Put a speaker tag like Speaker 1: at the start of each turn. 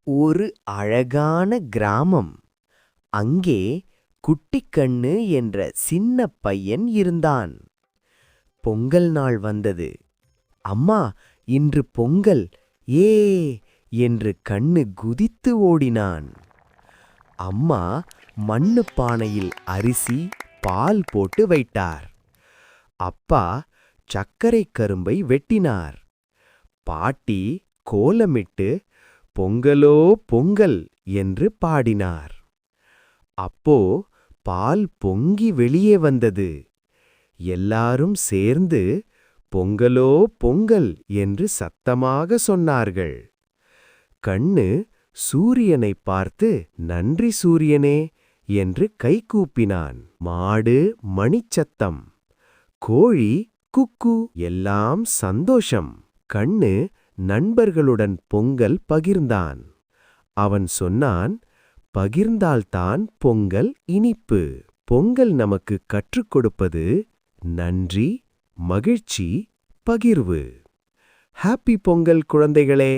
Speaker 1: ஒரு அழகான கிராமம். அங்கே குட்டிக்கண்ணு என்ற சின்ன பையன் இருந்தான். பொங்கல் நாள் வந்தது. அம்மா, இன்று பொங்கல்! ஏ என்று கண்ணு குதித்து ஓடினான். அம்மா மண்ணு பானையில் அரிசி, பால் போட்டு வைத்தார். அப்பா சர்க்கரை கரும்பை வெட்டினார். பாட்டி கோலமிட்டு பொங்கலோ பொங்கல் என்று பாடினார். அப்போ பால் பொங்கி வெளியே வந்தது. எல்லாரும் சேர்ந்து பொங்கலோ பொங்கல் என்று சத்தமாக சொன்னார்கள். கண்ணு சூரியனை பார்த்து நன்றி சூரியனே என்று கைகூப்பினான். மாடு மணிச்சத்தம், கோழி குக்கு, எல்லாம் சந்தோஷம். கண்ணு நண்பர்களுடன் பொங்கல் பகிர்ந்தான். அவன் சொன்னான், பகிர்ந்தால்தான் பொங்கல் இனிப்பு. பொங்கல் நமக்கு கற்றுக் கொடுப்பது நன்றி, மகிழ்ச்சி, பகிர்வு. ஹாப்பி பொங்கல் குழந்தைகளே!